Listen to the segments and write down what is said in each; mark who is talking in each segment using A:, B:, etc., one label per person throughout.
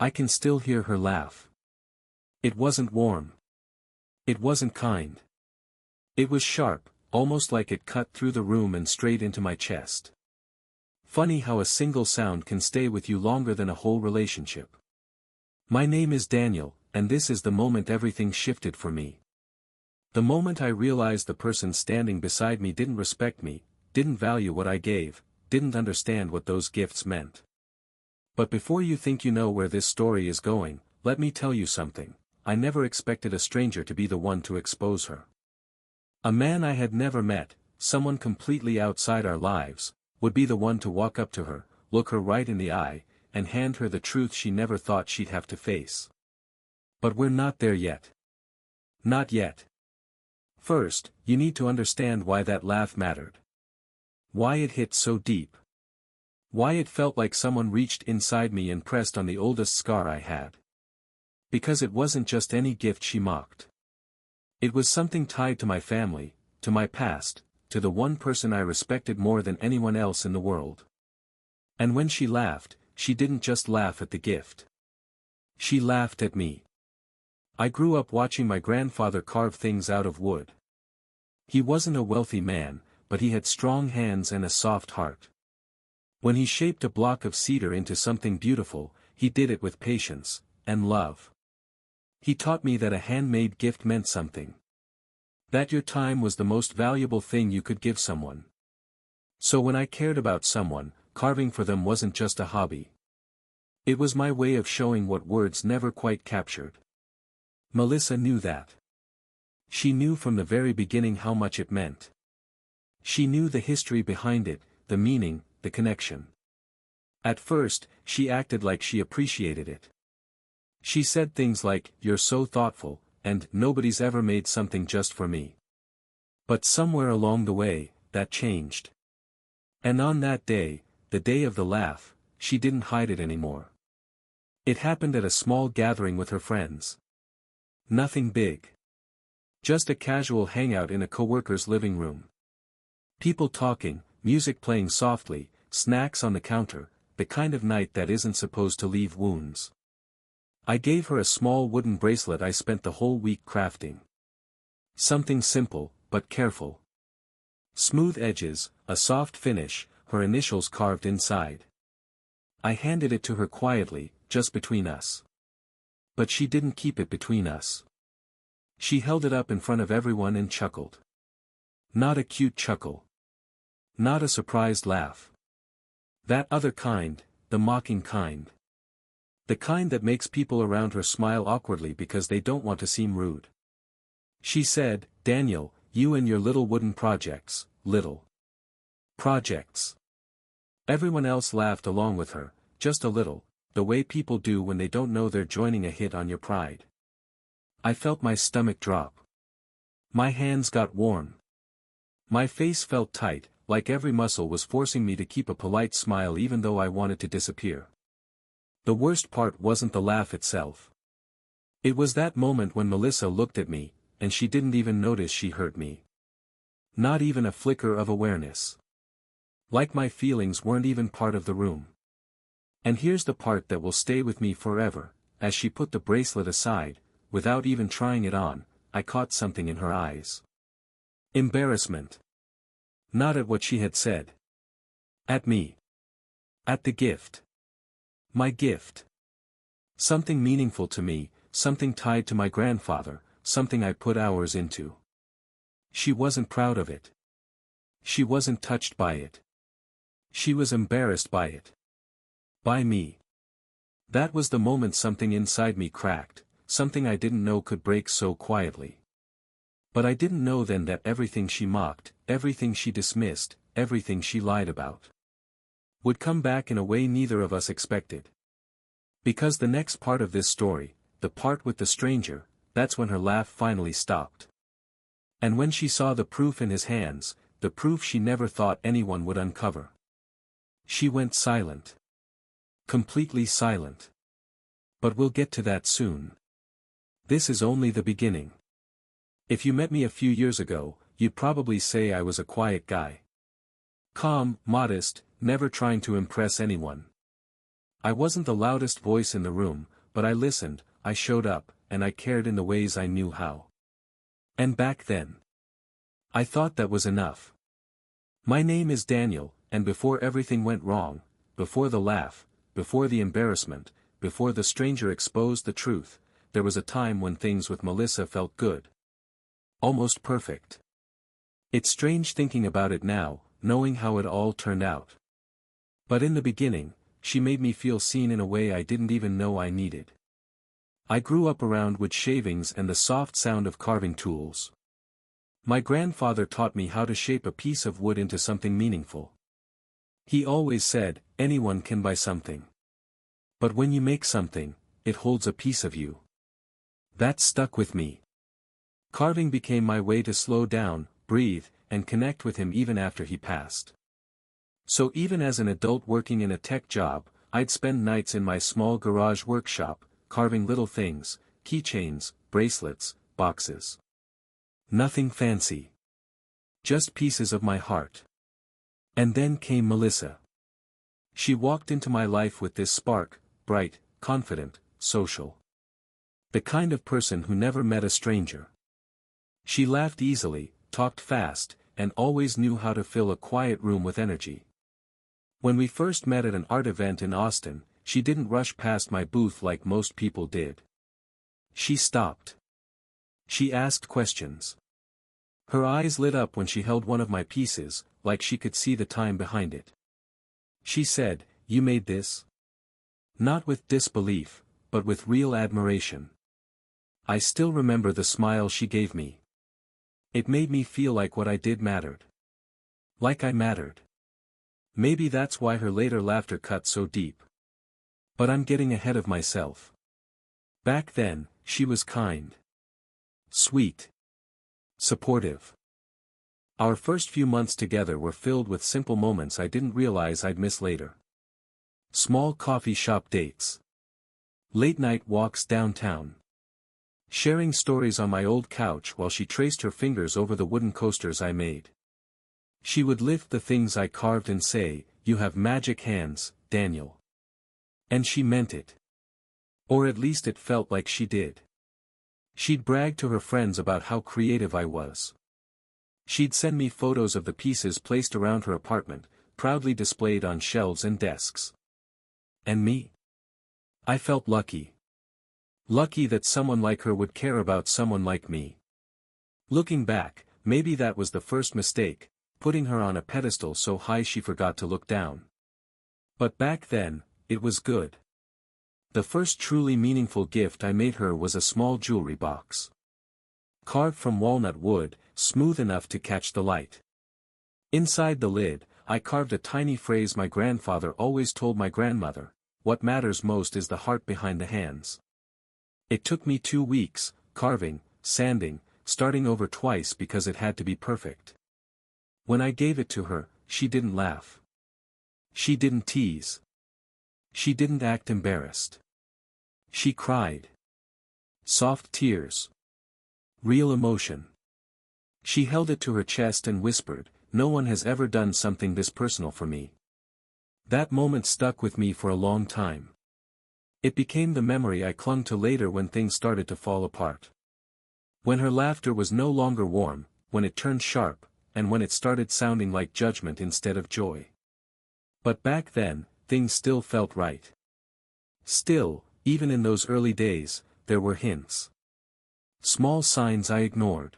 A: I can still hear her laugh. It wasn't warm. It wasn't kind. It was sharp, almost like it cut through the room and straight into my chest. Funny how a single sound can stay with you longer than a whole relationship. My name is Daniel, and this is the moment everything shifted for me. The moment I realized the person standing beside me didn't respect me, didn't value what I gave, didn't understand what those gifts meant. But before you think you know where this story is going, let me tell you something. I never expected a stranger to be the one to expose her. A man I had never met, someone completely outside our lives, would be the one to walk up to her, look her right in the eye, and hand her the truth she never thought she'd have to face. But we're not there yet. Not yet. First, you need to understand why that laugh mattered. Why it hit so deep. Why it felt like someone reached inside me and pressed on the oldest scar I had. Because it wasn't just any gift she mocked. It was something tied to my family, to my past, to the one person I respected more than anyone else in the world. And when she laughed, she didn't just laugh at the gift. She laughed at me. I grew up watching my grandfather carve things out of wood. He wasn't a wealthy man, but he had strong hands and a soft heart. When he shaped a block of cedar into something beautiful, he did it with patience and love. He taught me that a handmade gift meant something. That your time was the most valuable thing you could give someone. So when I cared about someone, carving for them wasn't just a hobby. It was my way of showing what words never quite captured. Melissa knew that. She knew from the very beginning how much it meant. She knew the history behind it, the meaning, the connection. At first, she acted like she appreciated it. She said things like, "You're so thoughtful," and "Nobody's ever made something just for me." But somewhere along the way, that changed. And on that day, the day of the laugh, she didn't hide it anymore. It happened at a small gathering with her friends. Nothing big. Just a casual hangout in a coworker's living room. People talking, music playing softly, snacks on the counter, the kind of night that isn't supposed to leave wounds. I gave her a small wooden bracelet I spent the whole week crafting. Something simple, but careful. Smooth edges, a soft finish, her initials carved inside. I handed it to her quietly, just between us. But she didn't keep it between us. She held it up in front of everyone and chuckled. Not a cute chuckle. Not a surprised laugh. That other kind, the mocking kind. The kind that makes people around her smile awkwardly because they don't want to seem rude. She said, "Daniel, you and your little wooden projects, little projects." Everyone else laughed along with her, just a little, the way people do when they don't know they're joining a hit on your pride. I felt my stomach drop. My hands got warm. My face felt tight, like every muscle was forcing me to keep a polite smile even though I wanted to disappear. The worst part wasn't the laugh itself. It was that moment when Melissa looked at me, and she didn't even notice she hurt me. Not even a flicker of awareness. Like my feelings weren't even part of the room. And here's the part that will stay with me forever. As she put the bracelet aside, without even trying it on, I caught something in her eyes. Embarrassment. Not at what she had said. At me. At the gift. My gift. Something meaningful to me, something tied to my grandfather, something I put hours into. She wasn't proud of it. She wasn't touched by it. She was embarrassed by it. By me. That was the moment something inside me cracked, something I didn't know could break so quietly. But I didn't know then that everything she mocked, everything she dismissed, everything she lied about, would come back in a way neither of us expected. Because the next part of this story, the part with the stranger, that's when her laugh finally stopped. And when she saw the proof in his hands, the proof she never thought anyone would uncover. She went silent. Completely silent. But we'll get to that soon. This is only the beginning. If you met me a few years ago, you'd probably say I was a quiet guy. Calm, modest, never trying to impress anyone. I wasn't the loudest voice in the room, but I listened, I showed up, and I cared in the ways I knew how. And back then, I thought that was enough. My name is Daniel, and before everything went wrong, before the laugh, before the embarrassment, before the stranger exposed the truth, there was a time when things with Melissa felt good. Almost perfect. It's strange thinking about it now, knowing how it all turned out. But in the beginning, she made me feel seen in a way I didn't even know I needed. I grew up around wood shavings and the soft sound of carving tools. My grandfather taught me how to shape a piece of wood into something meaningful. He always said, anyone can buy something. But when you make something, it holds a piece of you. That stuck with me. Carving became my way to slow down, breathe, and connect with him even after he passed. So even as an adult working in a tech job, I'd spend nights in my small garage workshop, carving little things, keychains, bracelets, boxes. Nothing fancy. Just pieces of my heart. And then came Melissa. She walked into my life with this spark, bright, confident, social. The kind of person who never met a stranger. She laughed easily, talked fast, and always knew how to fill a quiet room with energy. When we first met at an art event in Austin, she didn't rush past my booth like most people did. She stopped. She asked questions. Her eyes lit up when she held one of my pieces, like she could see the time behind it. She said, "You made this?" Not with disbelief, but with real admiration. I still remember the smile she gave me. It made me feel like what I did mattered. Like I mattered. Maybe that's why her later laughter cut so deep. But I'm getting ahead of myself. Back then, she was kind. Sweet. Supportive. Our first few months together were filled with simple moments I didn't realize I'd miss later. Small coffee shop dates. Late night walks downtown. Sharing stories on my old couch while she traced her fingers over the wooden coasters I made. She would lift the things I carved and say, "You have magic hands, Daniel." And she meant it. Or at least it felt like she did. She'd brag to her friends about how creative I was. She'd send me photos of the pieces placed around her apartment, proudly displayed on shelves and desks. And me? I felt lucky. Lucky that someone like her would care about someone like me. Looking back, maybe that was the first mistake, putting her on a pedestal so high she forgot to look down. But back then, it was good. The first truly meaningful gift I made her was a small jewelry box. Carved from walnut wood, smooth enough to catch the light. Inside the lid, I carved a tiny phrase my grandfather always told my grandmother: "What matters most is the heart behind the hands." It took me 2 weeks, carving, sanding, starting over twice because it had to be perfect. When I gave it to her, she didn't laugh. She didn't tease. She didn't act embarrassed. She cried. Soft tears. Real emotion. She held it to her chest and whispered, "No one has ever done something this personal for me." That moment stuck with me for a long time. It became the memory I clung to later when things started to fall apart. When her laughter was no longer warm, when it turned sharp, and when it started sounding like judgment instead of joy. But back then, things still felt right. Still, even in those early days, there were hints. Small signs I ignored.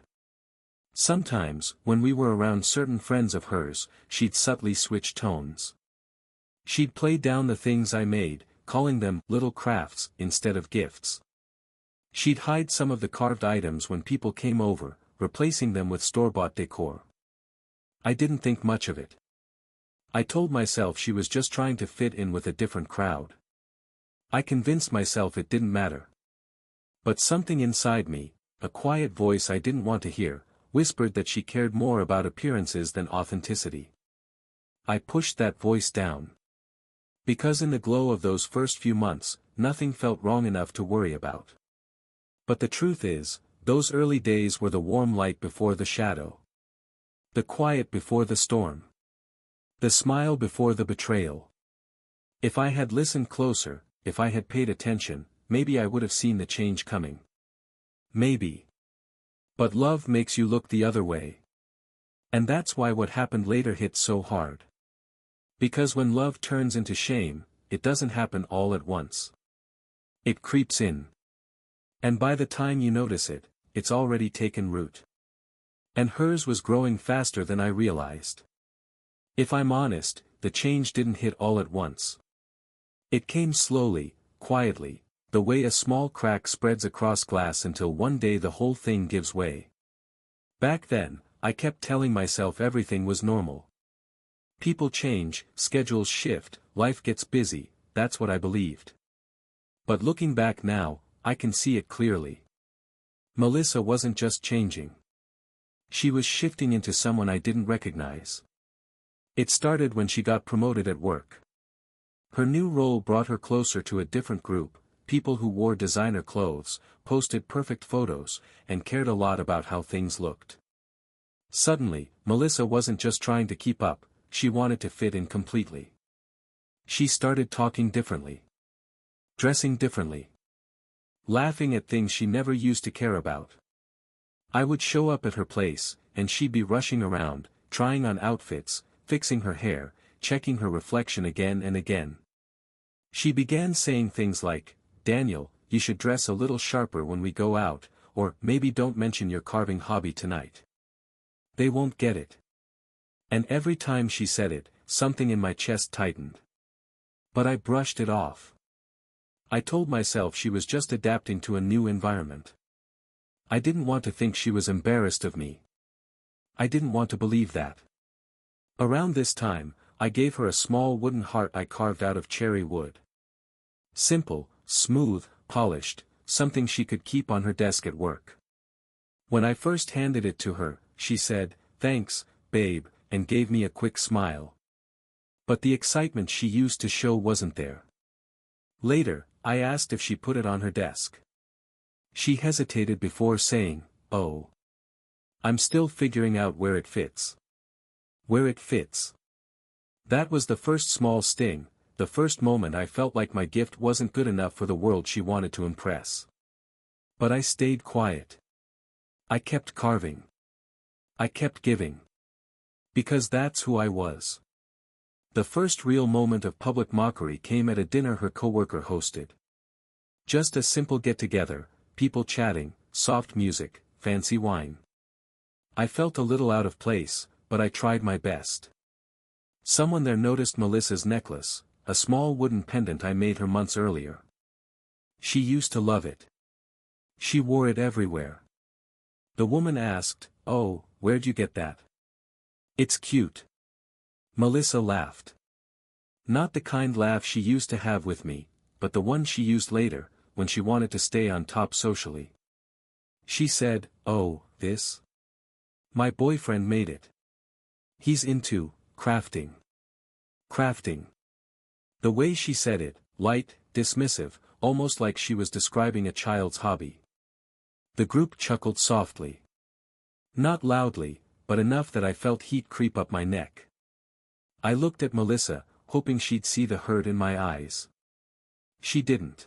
A: Sometimes, when we were around certain friends of hers, she'd subtly switch tones. She'd play down the things I made, calling them little crafts instead of gifts. She'd hide some of the carved items when people came over, replacing them with store-bought decor. I didn't think much of it. I told myself she was just trying to fit in with a different crowd. I convinced myself it didn't matter. But something inside me, a quiet voice I didn't want to hear, whispered that she cared more about appearances than authenticity. I pushed that voice down. Because in the glow of those first few months, nothing felt wrong enough to worry about. But the truth is, those early days were the warm light before the shadow. The quiet before the storm. The smile before the betrayal. If I had listened closer, if I had paid attention, maybe I would have seen the change coming. Maybe. But love makes you look the other way. And that's why what happened later hit so hard. Because when love turns into shame, it doesn't happen all at once. It creeps in. And by the time you notice it, it's already taken root. And hers was growing faster than I realized. If I'm honest, the change didn't hit all at once. It came slowly, quietly, the way a small crack spreads across glass until one day the whole thing gives way. Back then, I kept telling myself everything was normal. People change, schedules shift, life gets busy, that's what I believed. But looking back now, I can see it clearly. Melissa wasn't just changing. She was shifting into someone I didn't recognize. It started when she got promoted at work. Her new role brought her closer to a different group, people who wore designer clothes, posted perfect photos, and cared a lot about how things looked. Suddenly, Melissa wasn't just trying to keep up, she wanted to fit in completely. She started talking differently. Dressing differently. Laughing at things she never used to care about. I would show up at her place, and she'd be rushing around, trying on outfits, fixing her hair, checking her reflection again and again. She began saying things like, "Daniel, you should dress a little sharper when we go out," or "maybe don't mention your carving hobby tonight. They won't get it." And every time she said it, something in my chest tightened. But I brushed it off. I told myself she was just adapting to a new environment. I didn't want to think she was embarrassed of me. I didn't want to believe that. Around this time, I gave her a small wooden heart I carved out of cherry wood. Simple, smooth, polished, something she could keep on her desk at work. When I first handed it to her, she said, "Thanks, babe," and gave me a quick smile. But the excitement she used to show wasn't there. Later, I asked if she put it on her desk. She hesitated before saying, "Oh. I'm still figuring out where it fits." Where it fits. That was the first small sting, the first moment I felt like my gift wasn't good enough for the world she wanted to impress. But I stayed quiet. I kept carving. I kept giving. Because that's who I was. The first real moment of public mockery came at a dinner her coworker hosted. Just a simple get-together, people chatting, soft music, fancy wine. I felt a little out of place, but I tried my best. Someone there noticed Melissa's necklace, a small wooden pendant I made her months earlier. She used to love it. She wore it everywhere. The woman asked, "Oh, where'd you get that?" "It's cute." Melissa laughed. Not the kind laugh she used to have with me, but the one she used later, when she wanted to stay on top socially. She said, "Oh, this? My boyfriend made it. He's into crafting." Crafting. The way she said it, light, dismissive, almost like she was describing a child's hobby. The group chuckled softly. Not loudly, but enough that I felt heat creep up my neck. I looked at Melissa, hoping she'd see the hurt in my eyes. She didn't.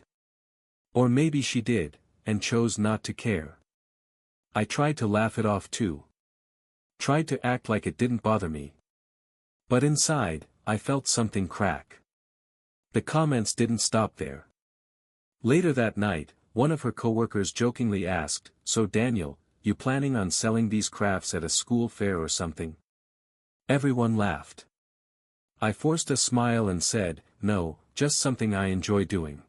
A: Or maybe she did, and chose not to care. I tried to laugh it off too. Tried to act like it didn't bother me. But inside, I felt something crack. The comments didn't stop there. Later that night, one of her coworkers jokingly asked, "So Daniel, you planning on selling these crafts at a school fair or something?" Everyone laughed. I forced a smile and said, "No, just something I enjoy doing."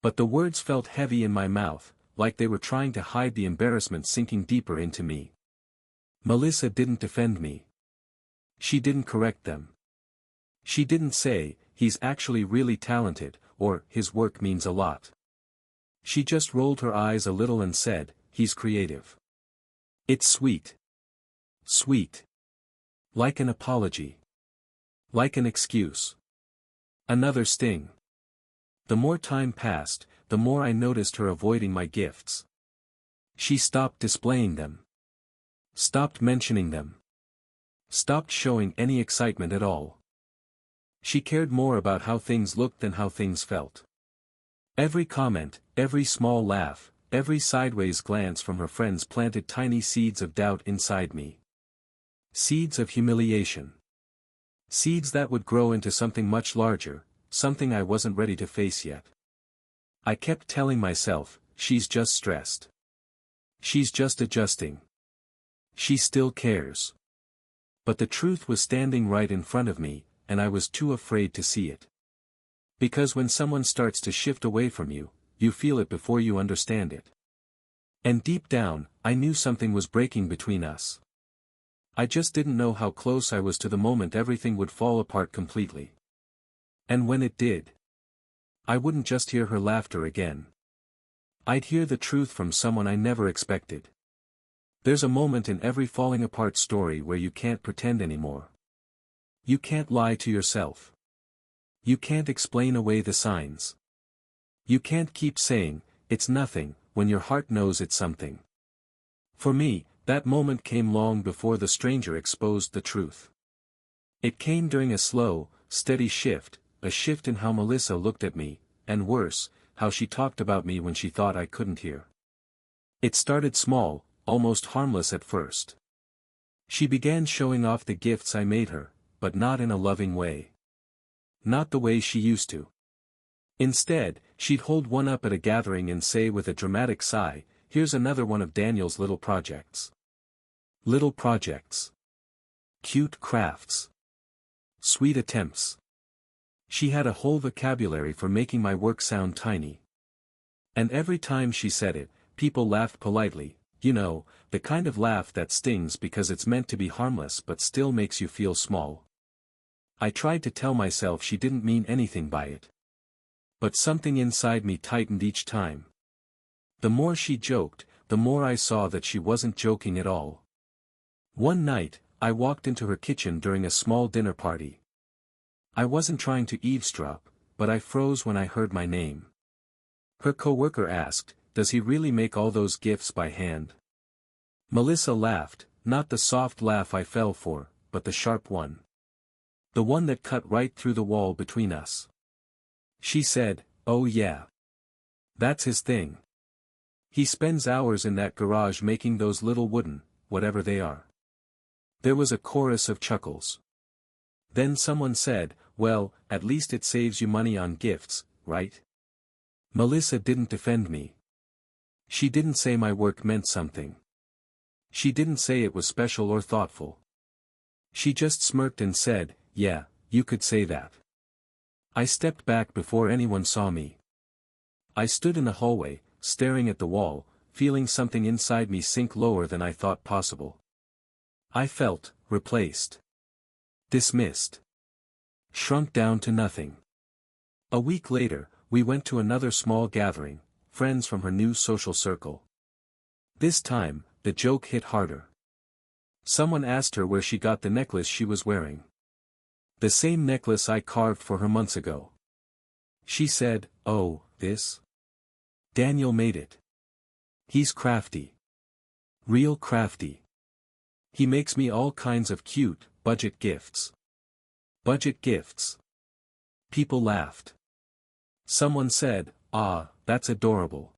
A: But the words felt heavy in my mouth, like they were trying to hide the embarrassment sinking deeper into me. Melissa didn't defend me. She didn't correct them. She didn't say, "He's actually really talented," or "His work means a lot." She just rolled her eyes a little and said, "He's creative." It's sweet. Sweet. Like an apology. Like an excuse. Another sting. The more time passed, the more I noticed her avoiding my gifts. She stopped displaying them. Stopped mentioning them. Stopped showing any excitement at all. She cared more about how things looked than how things felt. Every comment, every small laugh, every sideways glance from her friends planted tiny seeds of doubt inside me. Seeds of humiliation. Seeds that would grow into something much larger, something I wasn't ready to face yet. I kept telling myself, she's just stressed. She's just adjusting. She still cares. But the truth was standing right in front of me, and I was too afraid to see it. Because when someone starts to shift away from you, you feel it before you understand it. And deep down, I knew something was breaking between us. I just didn't know how close I was to the moment everything would fall apart completely. And when it did, I wouldn't just hear her laughter again. I'd hear the truth from someone I never expected. There's a moment in every falling apart story where you can't pretend anymore. You can't lie to yourself. You can't explain away the signs. You can't keep saying, it's nothing, when your heart knows it's something. For me, that moment came long before the stranger exposed the truth. It came during a slow, steady shift, a shift in how Melissa looked at me, and worse, how she talked about me when she thought I couldn't hear. It started small, almost harmless at first. She began showing off the gifts I made her, but not in a loving way. Not the way she used to. Instead, she'd hold one up at a gathering and say with a dramatic sigh, "Here's another one of Daniel's little projects." Little projects. Cute crafts. Sweet attempts. She had a whole vocabulary for making my work sound tiny. And every time she said it, people laughed politely, you know, the kind of laugh that stings because it's meant to be harmless but still makes you feel small. I tried to tell myself she didn't mean anything by it. But something inside me tightened each time. The more she joked, the more I saw that she wasn't joking at all. One night, I walked into her kitchen during a small dinner party. I wasn't trying to eavesdrop, but I froze when I heard my name. Her coworker asked, "Does he really make all those gifts by hand?" Melissa laughed, not the soft laugh I fell for, but the sharp one. The one that cut right through the wall between us. She said, "Oh yeah. That's his thing. He spends hours in that garage making those little wooden, whatever they are." There was a chorus of chuckles. Then someone said, "Well, at least it saves you money on gifts, right?" Melissa didn't defend me. She didn't say my work meant something. She didn't say it was special or thoughtful. She just smirked and said, "Yeah, you could say that." I stepped back before anyone saw me. I stood in the hallway, staring at the wall, feeling something inside me sink lower than I thought possible. I felt replaced. Dismissed. Shrunk down to nothing. A week later, we went to another small gathering, friends from her new social circle. This time, the joke hit harder. Someone asked her where she got the necklace she was wearing. The same necklace I carved for her months ago. She said, "Oh, this? Daniel made it. He's crafty. Real crafty. He makes me all kinds of cute, budget gifts." Budget gifts. People laughed. Someone said, "Ah, that's adorable."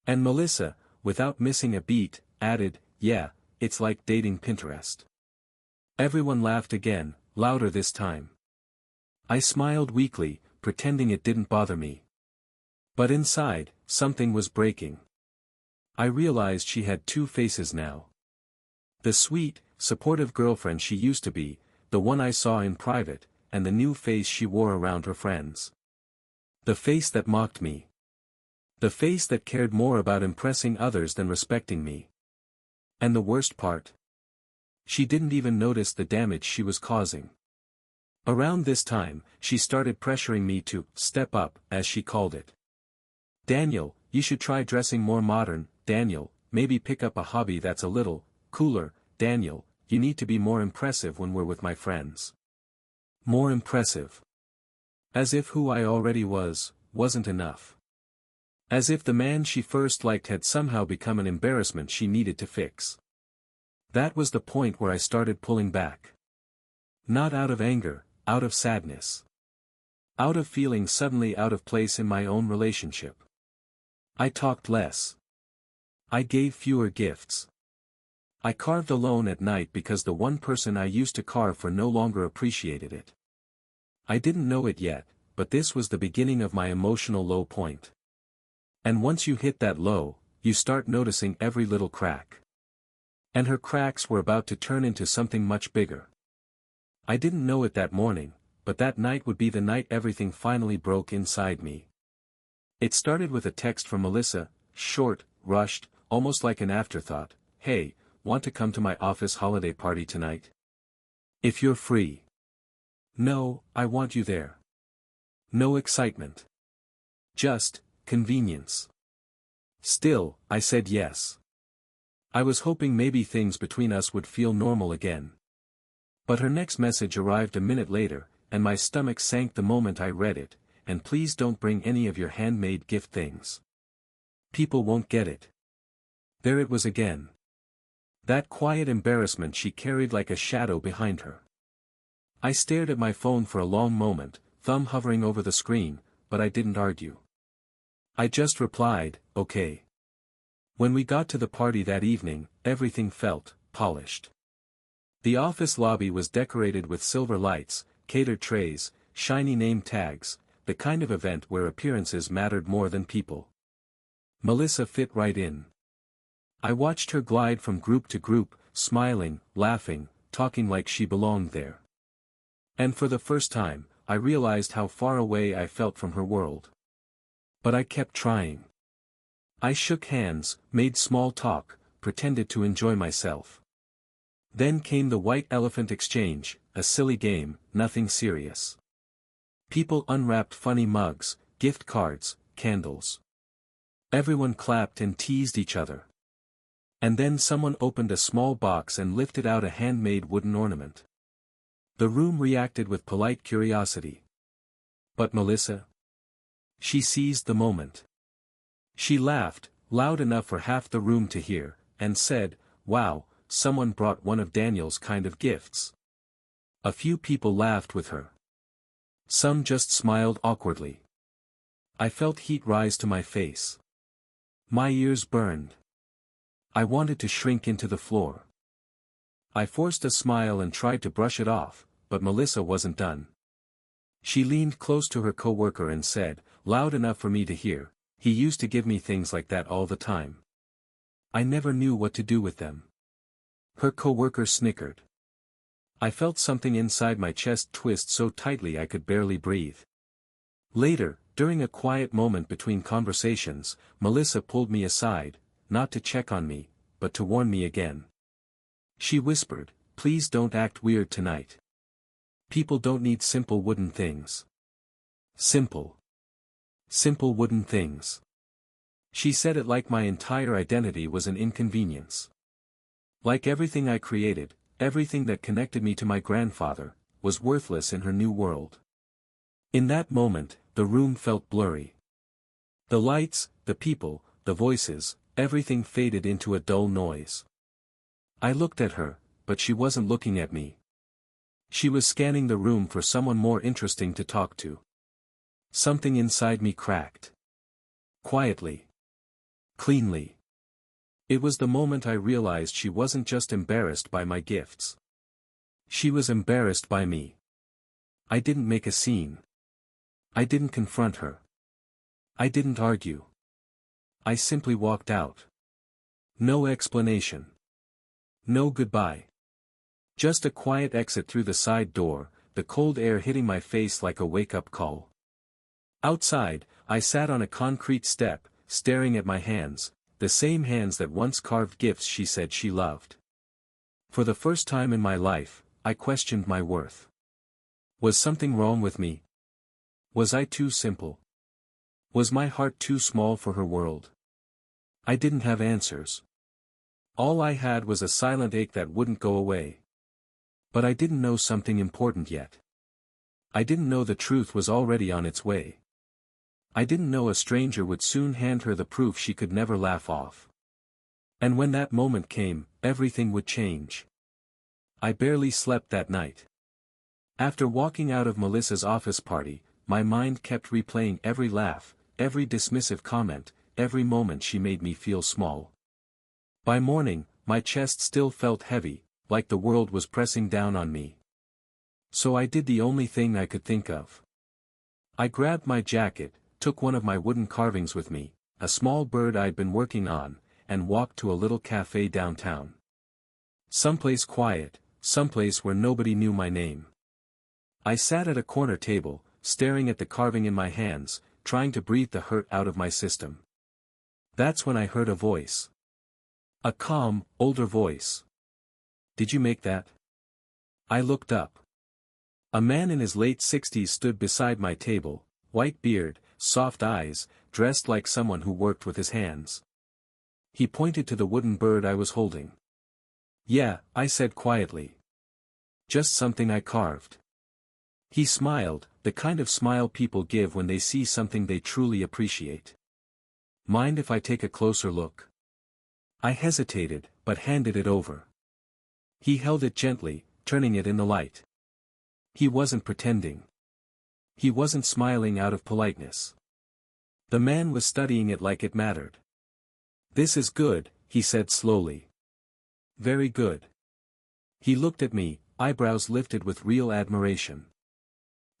A: And Melissa, without missing a beat, added, "Yeah, it's like dating Pinterest." Everyone laughed again, louder this time. I smiled weakly, pretending it didn't bother me. But inside, something was breaking. I realized she had two faces now. The sweet, supportive girlfriend she used to be, the one I saw in private, and the new face she wore around her friends. The face that mocked me. The face that cared more about impressing others than respecting me. And the worst part? She didn't even notice the damage she was causing. Around this time, she started pressuring me to step up, as she called it. "Daniel, you should try dressing more modern. Daniel, maybe pick up a hobby that's a little cooler. Daniel, you need to be more impressive when we're with my friends." More impressive. As if who I already was, wasn't enough. As if the man she first liked had somehow become an embarrassment she needed to fix. That was the point where I started pulling back. Not out of anger, out of sadness. Out of feeling suddenly out of place in my own relationship. I talked less. I gave fewer gifts. I carved alone at night because the one person I used to carve for no longer appreciated it. I didn't know it yet, but this was the beginning of my emotional low point. And once you hit that low, you start noticing every little crack. And her cracks were about to turn into something much bigger. I didn't know it that morning, but that night would be the night everything finally broke inside me. It started with a text from Melissa, short, rushed, almost like an afterthought. "Hey, want to come to my office holiday party tonight? If you're free." No, I want you there. No excitement. Just convenience. Still, I said yes. I was hoping maybe things between us would feel normal again. But her next message arrived a minute later, and my stomach sank the moment I read it. "And please don't bring any of your handmade gift things. People won't get it." There it was again. That quiet embarrassment she carried like a shadow behind her. I stared at my phone for a long moment, thumb hovering over the screen, but I didn't argue. I just replied, "Okay." When we got to the party that evening, everything felt polished. The office lobby was decorated with silver lights, catered trays, shiny name tags, the kind of event where appearances mattered more than people. Melissa fit right in. I watched her glide from group to group, smiling, laughing, talking like she belonged there. And for the first time, I realized how far away I felt from her world. But I kept trying. I shook hands, made small talk, pretended to enjoy myself. Then came the white elephant exchange, a silly game, nothing serious. People unwrapped funny mugs, gift cards, candles. Everyone clapped and teased each other. And then someone opened a small box and lifted out a handmade wooden ornament. The room reacted with polite curiosity. But Melissa? She seized the moment. She laughed, loud enough for half the room to hear, and said, "Wow, someone brought one of Daniel's kind of gifts." A few people laughed with her. Some just smiled awkwardly. I felt heat rise to my face. My ears burned. I wanted to shrink into the floor. I forced a smile and tried to brush it off, but Melissa wasn't done. She leaned close to her coworker and said, loud enough for me to hear, "He used to give me things like that all the time. I never knew what to do with them." Her coworker snickered. I felt something inside my chest twist so tightly I could barely breathe. Later, during a quiet moment between conversations, Melissa pulled me aside, not to check on me, but to warn me again. She whispered, "Please don't act weird tonight. People don't need simple wooden things. Simple wooden things." She said it like my entire identity was an inconvenience. Like everything I created, everything that connected me to my grandfather, was worthless in her new world. In that moment, the room felt blurry. The lights, the people, the voices, everything faded into a dull noise. I looked at her, but she wasn't looking at me. She was scanning the room for someone more interesting to talk to. Something inside me cracked. Quietly. Cleanly. It was the moment I realized she wasn't just embarrassed by my gifts. She was embarrassed by me. I didn't make a scene. I didn't confront her. I didn't argue. I simply walked out. No explanation. No goodbye. Just a quiet exit through the side door, the cold air hitting my face like a wake-up call. Outside, I sat on a concrete step, staring at my hands, the same hands that once carved gifts she said she loved. For the first time in my life, I questioned my worth. Was something wrong with me? Was I too simple? Was my heart too small for her world? I didn't have answers. All I had was a silent ache that wouldn't go away. But I didn't know something important yet. I didn't know the truth was already on its way. I didn't know a stranger would soon hand her the proof she could never laugh off. And when that moment came, everything would change. I barely slept that night. After walking out of Melissa's office party, my mind kept replaying every laugh, every dismissive comment, every moment she made me feel small. By morning, my chest still felt heavy, like the world was pressing down on me. So I did the only thing I could think of. I grabbed my jacket, took one of my wooden carvings with me, a small bird I'd been working on, and walked to a little cafe downtown. Someplace quiet, someplace where nobody knew my name. I sat at a corner table, staring at the carving in my hands, trying to breathe the hurt out of my system. That's when I heard a voice. A calm, older voice. "Did you make that?" I looked up. A man in his late 60s stood beside my table, white beard, soft eyes, dressed like someone who worked with his hands. He pointed to the wooden bird I was holding. "Yeah," I said quietly. "Just something I carved." He smiled, the kind of smile people give when they see something they truly appreciate. "Mind if I take a closer look?" I hesitated, but handed it over. He held it gently, turning it in the light. He wasn't pretending. He wasn't smiling out of politeness. The man was studying it like it mattered. "This is good," he said slowly. "Very good." He looked at me, eyebrows lifted with real admiration.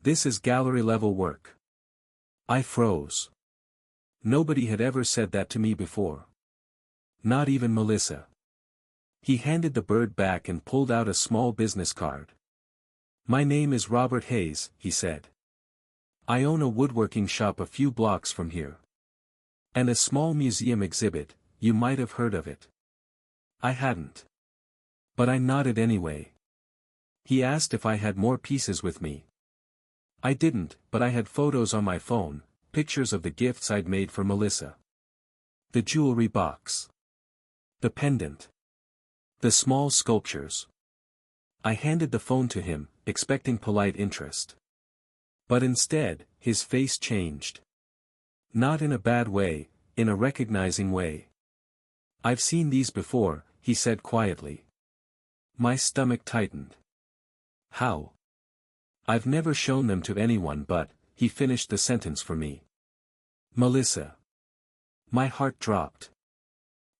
A: "This is gallery-level work." I froze. Nobody had ever said that to me before. Not even Melissa. He handed the bird back and pulled out a small business card. "My name is Robert Hayes," he said. "I own a woodworking shop a few blocks from here. And a small museum exhibit, you might have heard of it." I hadn't. But I nodded anyway. He asked if I had more pieces with me. I didn't, but I had photos on my phone, pictures of the gifts I'd made for Melissa. The jewelry box. The pendant. The small sculptures. I handed the phone to him, expecting polite interest. But instead, his face changed. Not in a bad way, in a recognizing way. "I've seen these before," he said quietly. My stomach tightened. "How?" "I've never shown them to anyone but," he finished the sentence for me. "Melissa." My heart dropped.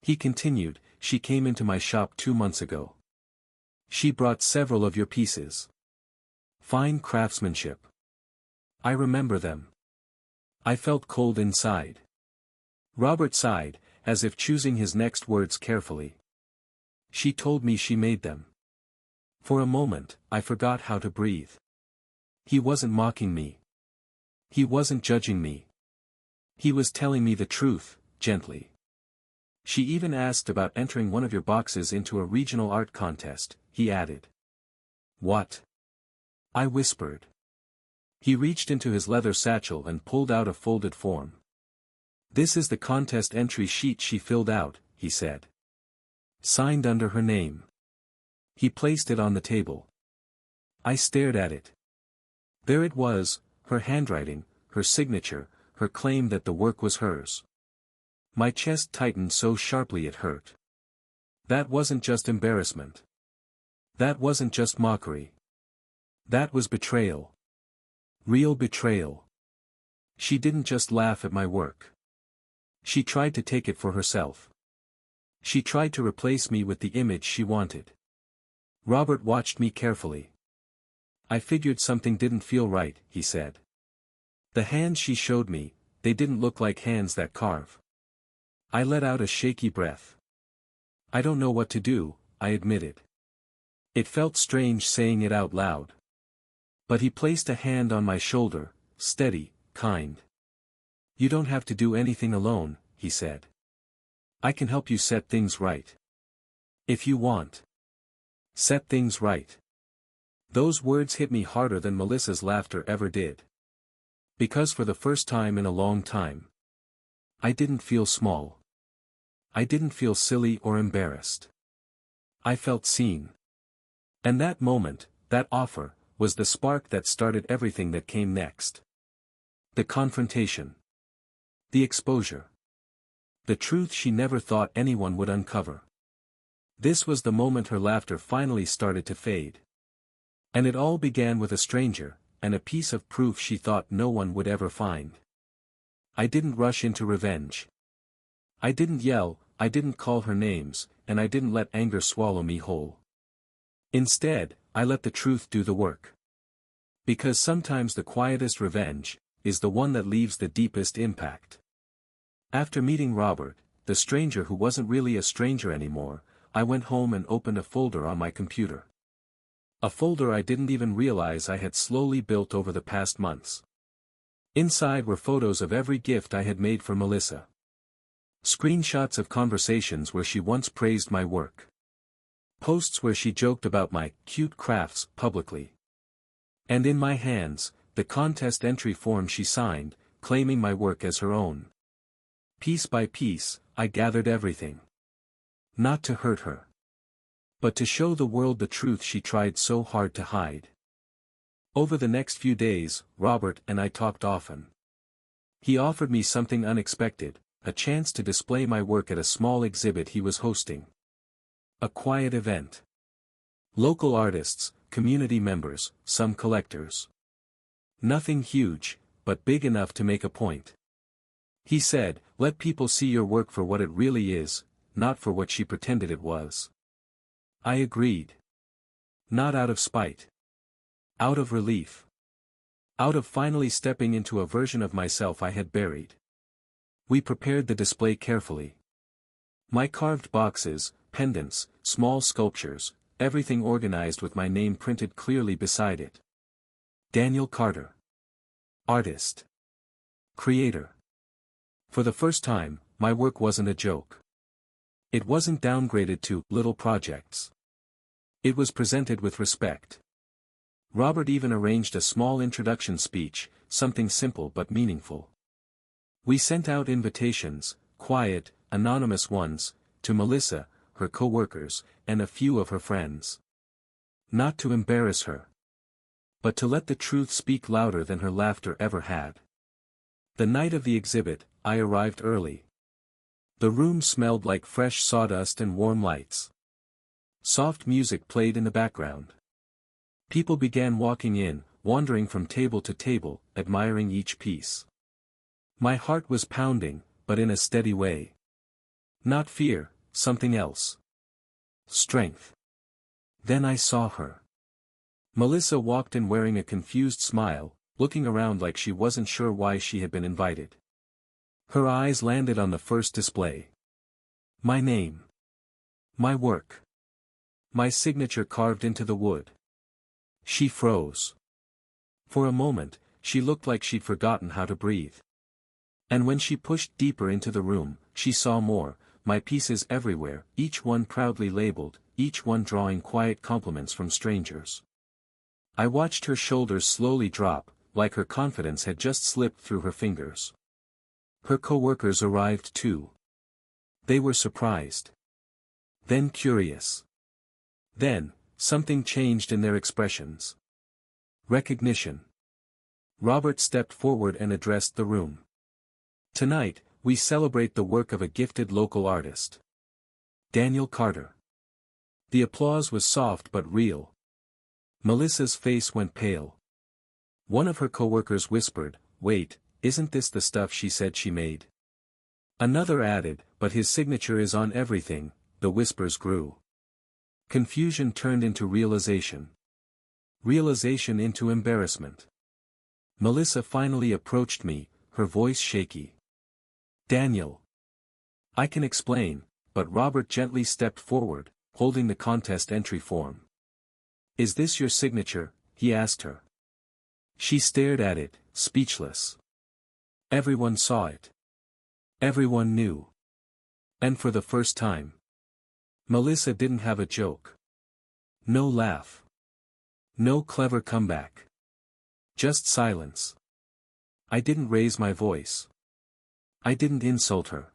A: He continued, "She came into my shop 2 months ago. She brought several of your pieces. Fine craftsmanship. I remember them." I felt cold inside. Robert sighed, as if choosing his next words carefully. "She told me she made them." For a moment, I forgot how to breathe. He wasn't mocking me. He wasn't judging me. He was telling me the truth, gently. "She even asked about entering one of your boxes into a regional art contest," he added. "What?" I whispered. He reached into his leather satchel and pulled out a folded form. "This is the contest entry sheet she filled out," he said. "Signed under her name." He placed it on the table. I stared at it. There it was, her handwriting, her signature, her claim that the work was hers. My chest tightened so sharply it hurt. That wasn't just embarrassment. That wasn't just mockery. That was betrayal. Real betrayal. She didn't just laugh at my work. She tried to take it for herself. She tried to replace me with the image she wanted. Robert watched me carefully. "I figured something didn't feel right," he said. "The hands she showed me, they didn't look like hands that carve." I let out a shaky breath. "I don't know what to do," I admitted. It felt strange saying it out loud. But he placed a hand on my shoulder, steady, kind. "You don't have to do anything alone," he said. "I can help you set things right. If you want. Set things right." Those words hit me harder than Melissa's laughter ever did. Because for the first time in a long time, I didn't feel small. I didn't feel silly or embarrassed. I felt seen. And that moment, that offer, was the spark that started everything that came next. The confrontation. The exposure. The truth she never thought anyone would uncover. This was the moment her laughter finally started to fade. And it all began with a stranger, and a piece of proof she thought no one would ever find. I didn't rush into revenge. I didn't yell, I didn't call her names, and I didn't let anger swallow me whole. Instead, I let the truth do the work. Because sometimes the quietest revenge is the one that leaves the deepest impact. After meeting Robert, the stranger who wasn't really a stranger anymore, I went home and opened a folder on my computer. A folder I didn't even realize I had slowly built over the past months. Inside were photos of every gift I had made for Melissa. Screenshots of conversations where she once praised my work. Posts where she joked about my cute crafts publicly. And in my hands, the contest entry form she signed, claiming my work as her own. Piece by piece, I gathered everything. Not to hurt her. But to show the world the truth she tried so hard to hide. Over the next few days, Robert and I talked often. He offered me something unexpected, a chance to display my work at a small exhibit he was hosting. A quiet event. Local artists, community members, some collectors. Nothing huge, but big enough to make a point. He said, "Let people see your work for what it really is, not for what she pretended it was." I agreed. Not out of spite. Out of relief. Out of finally stepping into a version of myself I had buried. We prepared the display carefully. My carved boxes, pendants, small sculptures, everything organized with my name printed clearly beside it. Daniel Carter. Artist. Creator. For the first time, my work wasn't a joke. It wasn't downgraded to little projects. It was presented with respect. Robert even arranged a small introduction speech, something simple but meaningful. We sent out invitations, quiet, anonymous ones, to Melissa, her co-workers, and a few of her friends. Not to embarrass her. But to let the truth speak louder than her laughter ever had. The night of the exhibit, I arrived early. The room smelled like fresh sawdust and warm lights. Soft music played in the background. People began walking in, wandering from table to table, admiring each piece. My heart was pounding, but in a steady way. Not fear, something else. Strength. Then I saw her. Melissa walked in wearing a confused smile, looking around like she wasn't sure why she had been invited. Her eyes landed on the first display. My name. My work. My signature carved into the wood. She froze. For a moment, she looked like she'd forgotten how to breathe. And when she pushed deeper into the room, she saw more, my pieces everywhere, each one proudly labeled, each one drawing quiet compliments from strangers. I watched her shoulders slowly drop, like her confidence had just slipped through her fingers. Her co-workers arrived too. They were surprised. Then curious. Then, something changed in their expressions. Recognition. Robert stepped forward and addressed the room. Tonight, we celebrate the work of a gifted local artist. Daniel Carter. The applause was soft but real. Melissa's face went pale. One of her coworkers whispered, "Wait, isn't this the stuff she said she made?" Another added, "But his signature is on everything." The whispers grew. Confusion turned into realization. Realization into embarrassment. Melissa finally approached me, her voice shaky. "Daniel. I can explain," but Robert gently stepped forward, holding the contest entry form. "Is this your signature?" he asked her. She stared at it, speechless. Everyone saw it. Everyone knew. And for the first time, Melissa didn't have a joke. No laugh. No clever comeback. Just silence. I didn't raise my voice. I didn't insult her.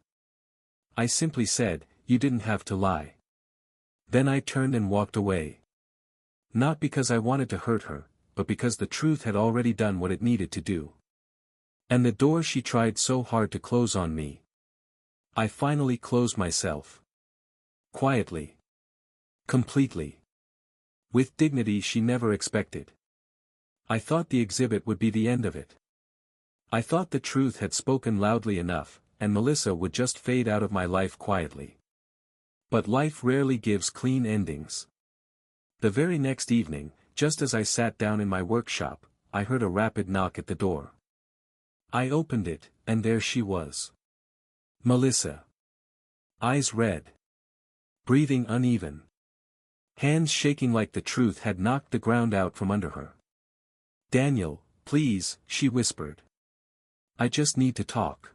A: I simply said, "You didn't have to lie." Then I turned and walked away. Not because I wanted to hurt her, but because the truth had already done what it needed to do. And the door she tried so hard to close on me, I finally closed myself. Quietly. Completely. With dignity she never expected. I thought the exhibit would be the end of it. I thought the truth had spoken loudly enough, and Melissa would just fade out of my life quietly. But life rarely gives clean endings. The very next evening, just as I sat down in my workshop, I heard a rapid knock at the door. I opened it, and there she was. Melissa. Eyes red. Breathing uneven. Hands shaking like the truth had knocked the ground out from under her. "Daniel, please," she whispered. "I just need to talk."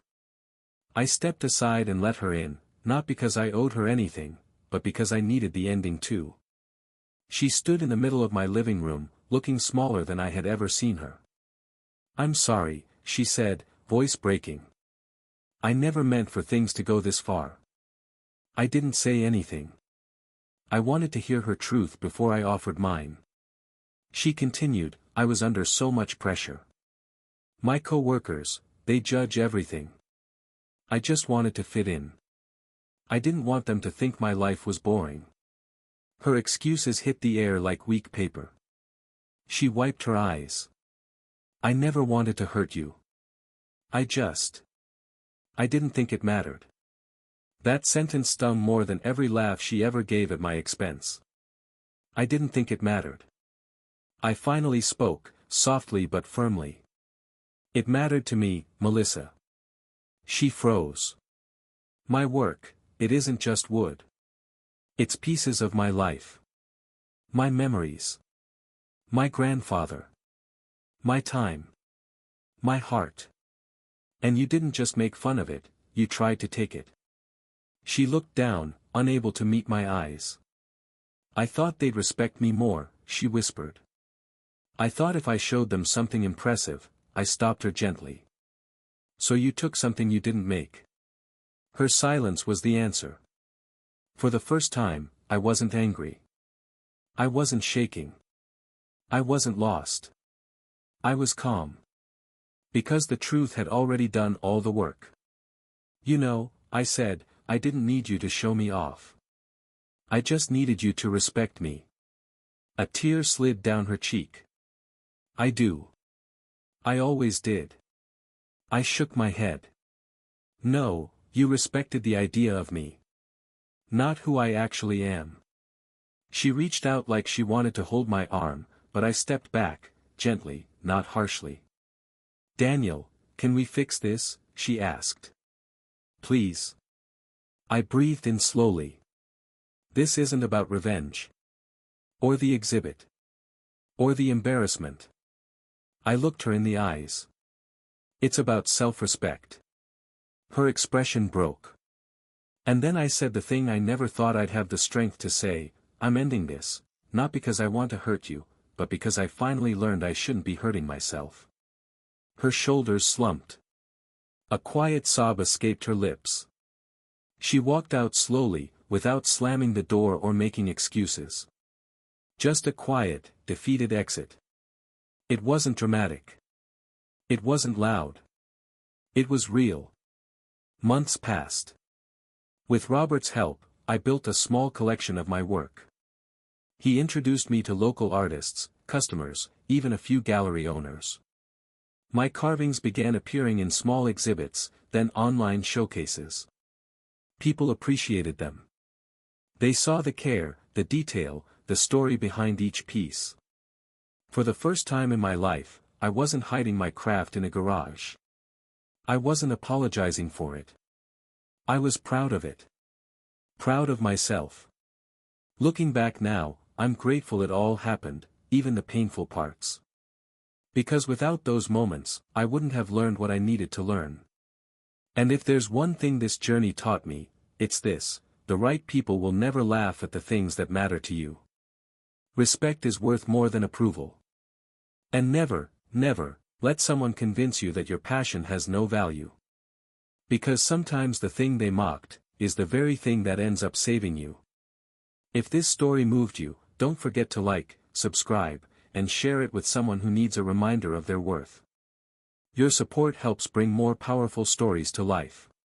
A: I stepped aside and let her in, not because I owed her anything, but because I needed the ending too. She stood in the middle of my living room, looking smaller than I had ever seen her. "I'm sorry," she said, voice breaking. "I never meant for things to go this far." I didn't say anything. I wanted to hear her truth before I offered mine. She continued, "I was under so much pressure. My co-workers, they judge everything. I just wanted to fit in. I didn't want them to think my life was boring." Her excuses hit the air like weak paper. She wiped her eyes. "I never wanted to hurt you. I didn't think it mattered." That sentence stung more than every laugh she ever gave at my expense. I didn't think it mattered. I finally spoke, softly but firmly. "It mattered to me, Melissa." She froze. "My work, it isn't just wood. It's pieces of my life. My memories. My grandfather. My time. My heart. And you didn't just make fun of it, you tried to take it." She looked down, unable to meet my eyes. "I thought they'd respect me more," she whispered. "I thought if I showed them something impressive." I stopped her gently. "So you took something you didn't make?" Her silence was the answer. For the first time, I wasn't angry. I wasn't shaking. I wasn't lost. I was calm. Because the truth had already done all the work. "You know," I said, "I didn't need you to show me off. I just needed you to respect me." A tear slid down her cheek. "I do. I always did." I shook my head. "No, you respected the idea of me. Not who I actually am." She reached out like she wanted to hold my arm, but I stepped back, gently, not harshly. "Daniel, can we fix this?" she asked. "Please." I breathed in slowly. This isn't about revenge. Or the exhibit. Or the embarrassment. I looked her in the eyes. It's about self-respect. Her expression broke. And then I said the thing I never thought I'd have the strength to say: "I'm ending this, not because I want to hurt you, but because I finally learned I shouldn't be hurting myself." Her shoulders slumped. A quiet sob escaped her lips. She walked out slowly, without slamming the door or making excuses. Just a quiet, defeated exit. It wasn't dramatic. It wasn't loud. It was real. Months passed. With Robert's help, I built a small collection of my work. He introduced me to local artists, customers, even a few gallery owners. My carvings began appearing in small exhibits, then online showcases. People appreciated them. They saw the care, the detail, the story behind each piece. For the first time in my life, I wasn't hiding my craft in a garage. I wasn't apologizing for it. I was proud of it. Proud of myself. Looking back now, I'm grateful it all happened, even the painful parts. Because without those moments, I wouldn't have learned what I needed to learn. And if there's one thing this journey taught me, it's this: the right people will never laugh at the things that matter to you. Respect is worth more than approval. And never, never, let someone convince you that your passion has no value. Because sometimes the thing they mocked is the very thing that ends up saving you. If this story moved you, don't forget to like, subscribe, and share it with someone who needs a reminder of their worth. Your support helps bring more powerful stories to life.